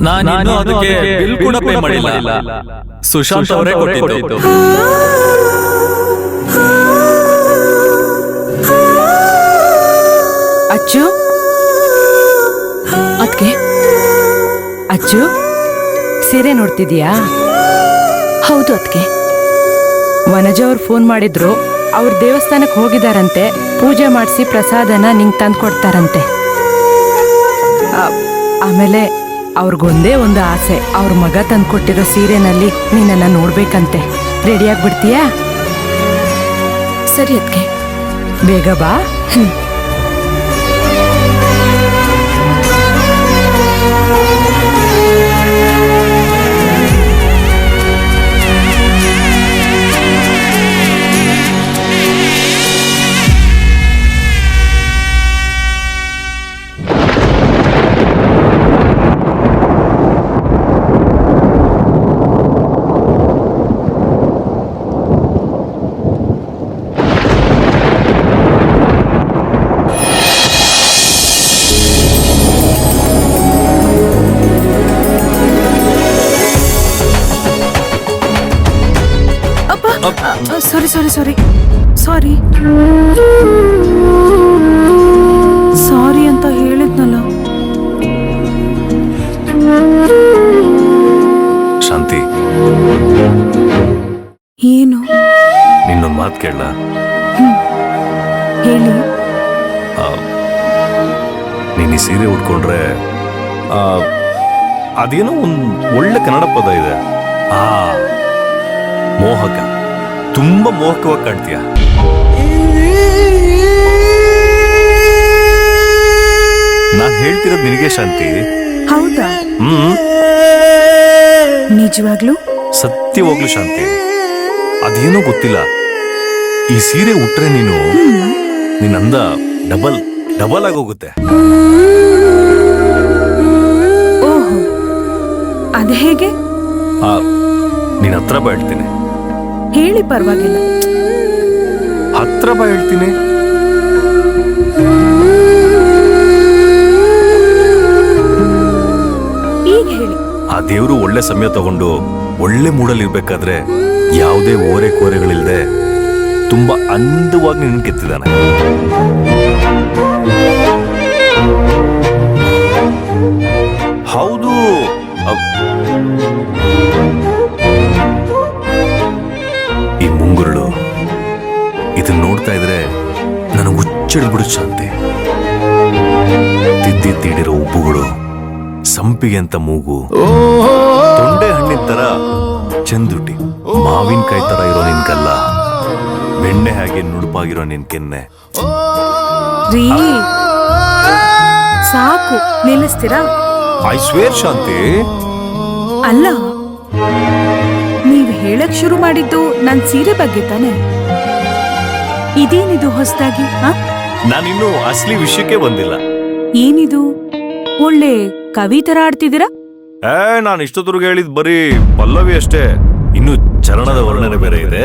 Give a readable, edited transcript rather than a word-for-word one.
ನಾನು ಅದಕ್ಕೆ ಬಿಲ್ ಕೂಡ ಪೇ ಮಾಡಿಲ್ಲ. ಸುಶಾಂತ್ ಅವರೇ ಕೊಟ್ಟಿದ್ದು. ಅಚ್ಚು ಅದ್ಕೆ ಅಚ್ಚು ಸೀರೆ ನೋಡ್ತಿದ್ಯಾ? ಹೌದು ಅದ್ಕೆ. ವನಜ ಅವ್ರು ಫೋನ್ ಮಾಡಿದ್ರು, ಅವ್ರ ದೇವಸ್ಥಾನಕ್ಕೆ ಹೋಗಿದಾರಂತೆ. ಪೂಜೆ ಮಾಡಿಸಿ ಪ್ರಸಾದನ ನಿಂಗೆ ತಂದು ಕೊಡ್ತಾರಂತೆ. ಆಮೇಲೆ ಅವ್ರಿಗೊಂದೇ ಒಂದು ಆಸೆ, ಅವ್ರ ಮಗ ತಂದ್ಕೊಟ್ಟಿರೋ ಸೀರೆನಲ್ಲಿ ನಿನ್ನನ್ನು ನೋಡ್ಬೇಕಂತೆ. ರೆಡಿ ಆಗ್ಬಿಡ್ತೀಯಾ? ಸರಿ ಅದ್ಕೆ, ಬೇಗ ಬಾ. ಸಾರಿ ಸಾರಿ ಸಾರಿ ಸಾರಿ ಸಾರಿ ಅಂತ ಹೇಳಿದ್ನಲ್ಲ. ಶಾಂತಿ, ಏನು? ನಿನ್ನೊಂದು ಮಾತು ಕೇಳಲ್ಲ? ಹೇಳಿ. ನೀನು ಈ ಸೀರೆ ಉಟ್ಕೊಂಡ್ರೆ ಅದೇನೋ ಒಂದು ಒಳ್ಳೆ ಕನ್ನಡ ಪದ ಇದೆ, ಮೋಹಕ. ತುಂಬಾ ಮೋಹಕವಾಗಿ ಕಾಣ್ತೀಯ. ನಾನು ಹೇಳ್ತಿರೋದು ನಿನಗೆ ಶಾಂತಿ. ಹೌದಾ? ನಿಜವಾಗ್ಲೂ? ಸತ್ಯವಾಗ್ಲು ಶಾಂತಿ. ಅದೇನೋ ಗೊತ್ತಿಲ್ಲ, ಈ ಸೀರೆ ಉಟ್ರೆ ನಿನ್ನಂದ ಡಬಲ್ ಡಬಲ್ ಆಗೋಗುತ್ತೆ. ಓಹೋ, ಅದ ಹೇಗೆ? ನೀನ್ ಹತ್ರ ಬಾ ಹೇಳ್ತೀನಿ. ಹೇಳಿ, ಪರವಾಗಿಲ್ಲ. ಹತ್ರ ಬಾ ಹೇಳ್ತೀನಿ. ಈಗ ಹೇಳಿ. ಆ ದೇವ್ರು ಒಳ್ಳೆ ಸಮಯ ತಗೊಂಡು ಒಳ್ಳೆ ಮೂಡಲ್ಲಿ ಇರ್ಬೇಕಾದ್ರೆ ಯಾವುದೇ ಓರೆ ಕೋರೆಗಳಿಲ್ದೆ ತುಂಬಾ ಅಂದವಾಗಿ ನಿನ್ನ ಕೆತ್ತಿದಾನೆ. ಹೌದು, ಈ ಮುಂಗುರುಳು ಇದನ್ನ ನೋಡ್ತಾ ಇದ್ರೆ ನನಗೆ ಹುಚ್ಚಿಡ್ಬಿಡು ಶಾಂತಿ. ತಿದ್ದಿ ತೀಡಿರೋ ಉಬ್ಬುಗಳು, ಸಂಪಿಗೆ ಅಂತ ಮೂಗು, ತೊಂಡೆ ಹಣ್ಣಿನ ತರ ಚಂದುಟಿ, ಮಾವಿನಕಾಯಿ ತರ ಇರೋ ನಿನ್ ಕಲ್ಲ, ಬೆಣ್ಣೆ ಹಾಗೆ ನುಡುಪಾಗಿರೋ ನಿನ್ ಕೆನ್ನೆ. ರೀ, ಸಾಕು, ನಿಲ್ಲಿಸ್ತೀರಾ? ಐ ಸ್ವೇರ್ ಶಾಂತಿ. ಅಲ್ಲ, ನೀವ್ ಹೇಳಕ್ ಶುರು ಮಾಡಿದ್ದು ನನ್ ಸೀರೆ ಬಗ್ಗೆ ತಾನೆ? ಇದೇನಿದು ಹೊಸದಾಗಿ? ನಾನಿನ್ನು ಅಸಲಿ ವಿಷಯಕ್ಕೆ ಬಂದಿಲ್ಲ. ಏನಿದು, ಒಳ್ಳೆ ಕವಿ ತರ ಆಡ್ತಿದ್ದೀರಾ? ನಾನು ಇಷ್ಟೊತ್ತರ್ಗ ಹೇಳಿದ್ ಬರೀ ಪಲ್ಲವಿ ಅಷ್ಟೇ, ಇನ್ನು ಚರಣದ ವರ್ಣನೆ ಬೇರೆ ಇದೆ.